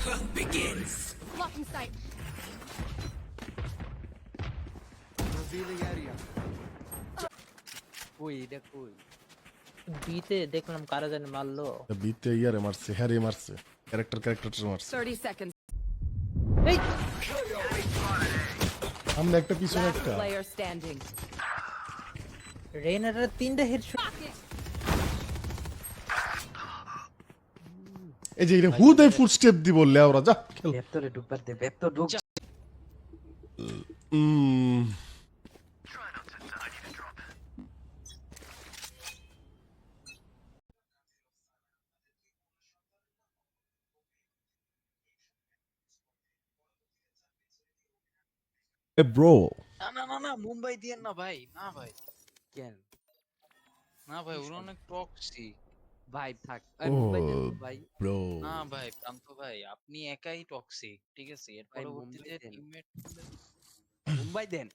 Blocking sight. Revealing area. কই এটা কই বিতে দেখলাম কারা জানি মারলো। বিতে ইয়ারে মারছে, হ্যারে মারছে, ক্যারেক্টার মারছে। 30 seconds. এই আমরা একটা পিছনে Last একটা। player standing. রেইনারের তিনটা হেডশট। এই যে এটা হুদাই ফুটস্টেপ দি বললে ওরা যা খেল। ভেতরে ঢুকবার দে ভেতর ঢুক এ ব্রো, না না না মুম্বাই দিয়ে না ভাই, না ভাই, কেন না ভাই, ওরা অনেক টক্সি ভাই থাক ও মুম্বাই দেন তো ভাই ব্রো। না ভাই, প্রান্ত ভাই আপনি একাই টক্সিক, ঠিক আছে, এর ভাই, পরবর্তীতে মুম্বাই দেন। টিমমেট মুম্বাই দেন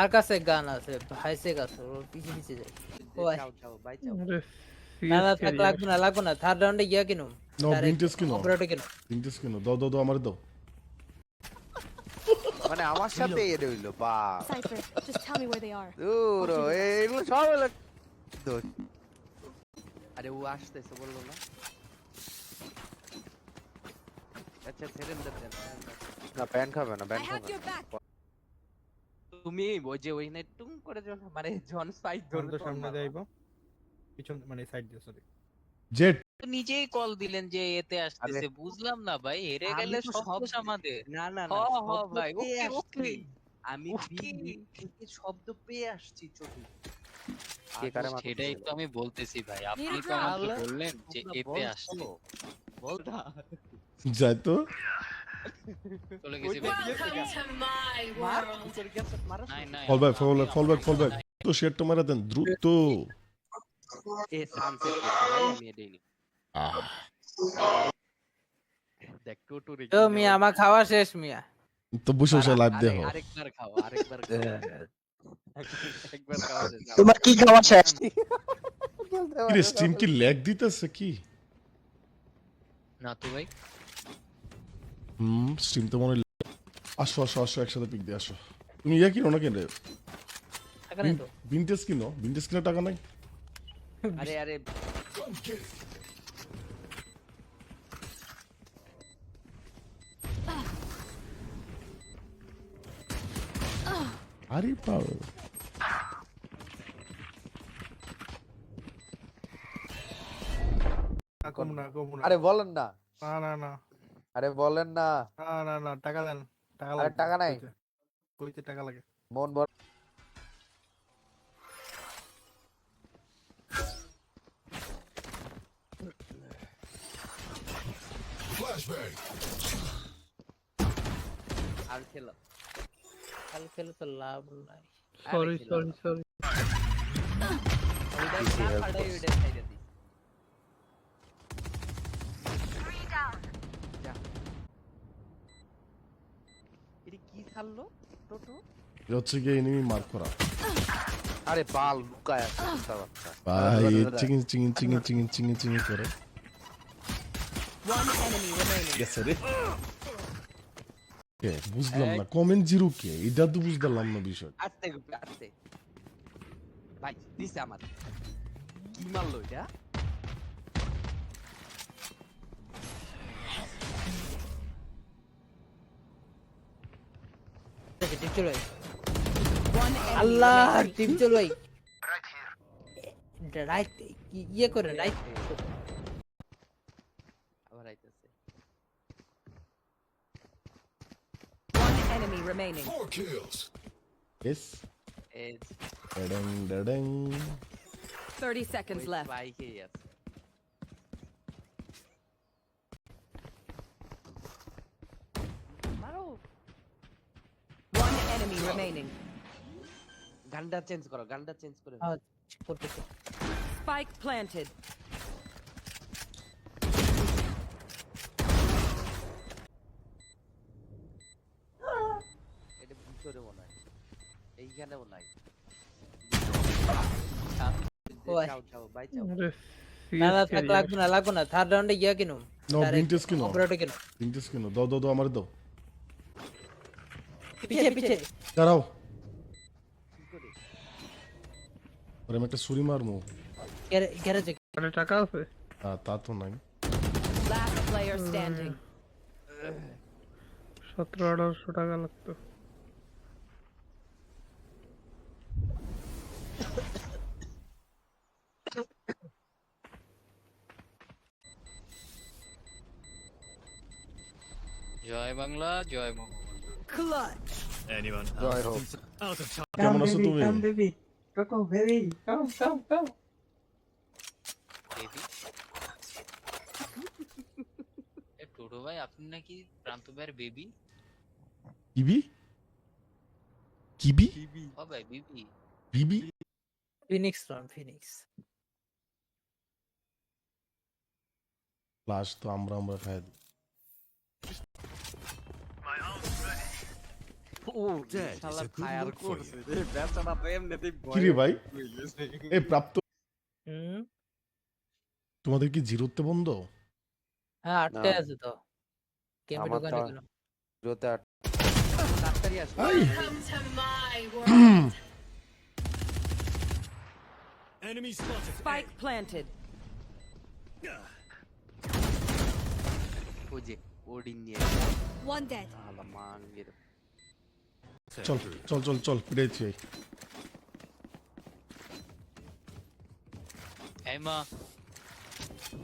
আর কাছে গান আছে, ভাইসে কাছে ওর পিছে পিছে যায়। ও ভাই, চাও চাও ভাই চাও না না থাক, লাগবো না থার্ড রাউন্ডে গিয়া কিনো নো ভিনটেজ কিনো, অপারেটর কিনো। ভিনটেজ কিনো, দাও আমারে দাও। মানে আমার সাথে এর হইলো বা Cypher, just tell me where they are. দূর এগুলো সব হলো দোষ। আরে ও আসতেছে বললো না আচ্ছা ছেড়েন দেন না প্যান খাবে না, I প্যান have খাবে your back. তুমি ওই যে ওইখানে টুং করে জন মানে জন সাইড ধরবে তো সামনে যাইবো পিছন মানে সাইড দিয়ে সরি জেট তো নিজেই কল দিলেন যে এতে আসতেছে, বুঝলাম না ভাই, হেরে আমি গেলে তো সব সব দোষ আমাদের। না না হ না হ শব্দ ভাই, পেয়ে ওকে আসছি। ওকে আমি ওকে। থেকে শব্দ পেয়ে আসছি চোখে কে কারে মারতে সেটাই ছিল? তো আমি বলতেছি ভাই, আপনি তো Yeah. আমাকে বললেন যে এতে আসতে, বল না যাই তো। চলে গেছি ভাই। মার ভিতরে গেছে মারা নাই নাই ফল ব্যাক তো শেয়ারটা মারা দেন দ্রুত। এ সানসেট ভাই আমি এটাই নি আহ, দেখ টোটো রে তো মিয়া আমার খাওয়া শেষ মিয়া। তো বসে লাইভ দেখো। আরেকবার খাও একবার খাও তোমার কি খাওয়া শেষ? কি রে স্ট্রিম কি ল্যাগ দিতেছে কি? না তো ভাই, স্ট্রিম তো মনে হয় আসো একসাথে পিক দিয়ে আসো। তুমি ইয়া কিনো না কেন রে? টাকা নেই তো। ভিনটেজ কিনো টাকা নাই। আরে আরে আরে পাও কম না আরে বলেন না, না না না আরে বলেন না, না টাকা দেন টাকা আরে টাকা নাই। কইতে টাকা লাগে মন বল। আর খেলো কাল খেলে তো লাভ নাই। সরি ওইটাই না পাড়াই ওইটাই খাইতে দিই যা এটা কি ছাড়লো টোটো এটা হচ্ছে গিয়ে এনিমি মার্ক করা। আরে বাল লুকায় আছে কুত্তা বাচ্চা। ভাই চিঙি করে One enemy remaining. গেছে রে। কে বুঝলাম না, কমেন্ট জিরো কে, এটা তো বুঝলাম না বিষয়। আস্তে আস্তে ভাই দিছে আমার কি মারলো এটা টিপ চলো ভাই। One enemy আল্লাহ remaining. টিপ চলো ভাই। রাইট ইয়ে করে রাইট। আবার আইতেছে One enemy remaining. ইয়েস এজ ডডং 30 seconds left. বাইকে আছে মারো One enemy remaining. গানটা চেঞ্জ করে করতেছে। Spike planted. এটা ভিতরে মনে হয় এইখানেও নাই ও ভাই চাও চাও ভাই চাও না না থাক লাগবে না থার্ড রাউন্ডে গিয়া কিনো নাও ভিনটেজ কিনো অপারেটর কিনো ভিনটেজ কিনো দাও আমার দাও পিছে দাঁড়াও আরে আমি একটা ছুরি মারমু গ্যারেজে টাকা আছে তা তো নাই Last player standing. 1700-1800 টাকা লাগতো জয় বাংলা জয় বঙ্গবন্ধু। Clutch. জয় হোক কেমন আছো তুমি বেবি এ টোটো ভাই আপনি নাকি প্রান্ত ভাইয়ের বেবি? কিবি কিবি ও ভাই বেবি। বিবি ফিনিক্স লাশ তো আমরা খাই দিই ও শালা ফায়ার করছে রে বেচারা তো এমনিতেই কি রে ভাই হয়ে গেছে। এই প্রাপ্ত হুম তোমাদের কি জিরোতে বন্ধ হ্যাঁ আটকে না। আছে তো গেমে আমার ঢোকানো তো- কেন জোতে তাড়াতাড়ি আসো আই Spike planted. ওই যে ওডিন নিয়ে One dead. শালা মাঙ্গের চল পিড়াইছি এই মা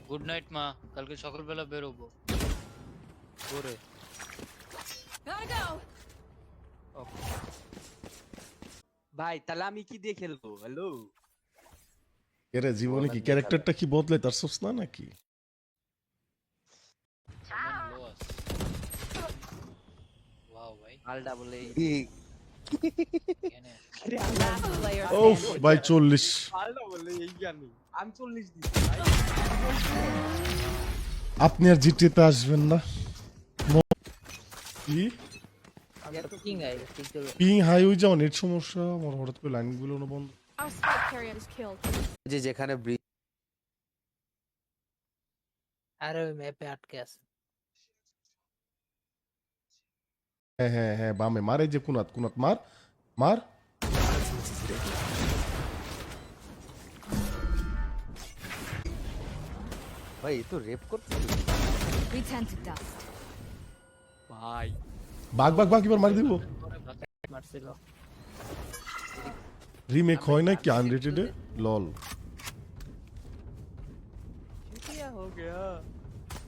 গুড নাইট মা, কালকে সকালবেলা বেরোবো। করে Gotta go. ভাই তাহলে আমি কি দিয়ে খেলবো? হ্যালো এরে জীবনে কি ক্যারেক্টারটা কি বদলে তার সোস না নাকি ওয়াও ভাই আলডা বলে কেন Last player ওফ standing. ভাই 40 আলডা বলে এই জানি আমি 40 দিছি ভাই। আপনি আর জিটিতে আসবেন না কি কিং আই ঠিক করে পিং হাই হয়ে যাও নেট সমস্যা আমার হঠাৎ করে লাইনগুলো না বন্ধ Our spike carrier is killed. যে যেখানে ব্রিজ আরে ওই ম্যাপে আটকে আছে হ্যাঁ বামে মারে যে কুনাত মার ভাই তো রেপ করতে We turn to dust. ভাই বাঘ এবার মারি দিব মারছিল রিমেক হয় না কি আনরেটেড লল क्या हो गया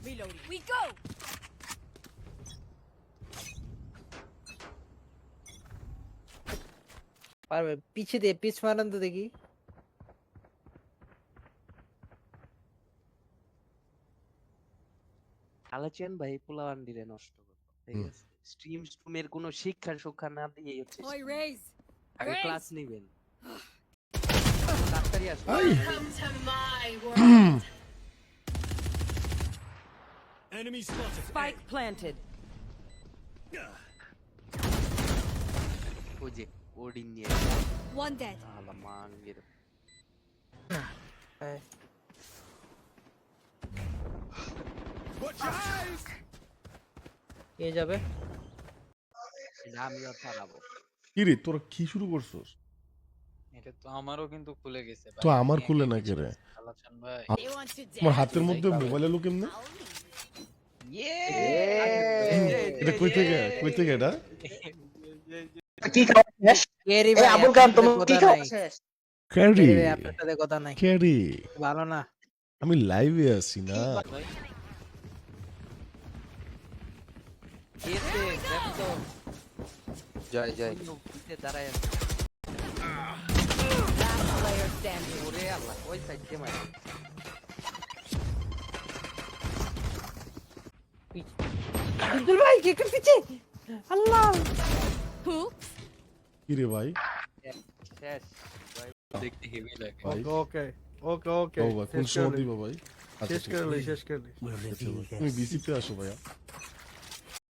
Reloading. We go. পারবে পিছে দিয়ে পিছ মারান তো দেখি আলোচন ভাই পোলাওয়ান দিলে নষ্ট করতো ঠিক আছে স্ট্রিমের কোনো শিক্ষা না দিয়ে হচ্ছে Boy, raise. আগে ক্লাস নেবেন তাড়াতাড়ি আসো আই Spike planted. ওই যে ওডিন নিয়ে One dead. শালা মাঙ্গের হ্যাঁ কে যাবে আমিও ছাড়াবো কি রে তোরা কি শুরু করছস এটা তো আমারও কিন্তু খুলে গেছে ভাই। তো আমার খুলে না কে রে আলোচন ভাই They want to তোমার হাতের মধ্যে মোবাইল এলো কেমনে এটা কই থেকে এটা কেরি ভাই আবুল কাম তুমি কি ক্যারি আপনার সাথে কথা নাই ক্যারি ভালো না আমি লাইভে আছি না ভাই কেসে দেখো জয় পিছে দাঁড়ায় আছে Last player standing. ওরে আল্লাহ ওই সাইড দিয়ে মারে আব্দুল ভাই কে পিছে আল্লাহ Who? কি রে ভাই শেষ দেখতে হেভি লাগে। ভাই ওকে ও ভাই কোন সময় দিব ভাই আচ্ছা শেষ ঠিক করে আছে। লই শেষ করে লই তুমি বিসিতে আসো ভাইয়া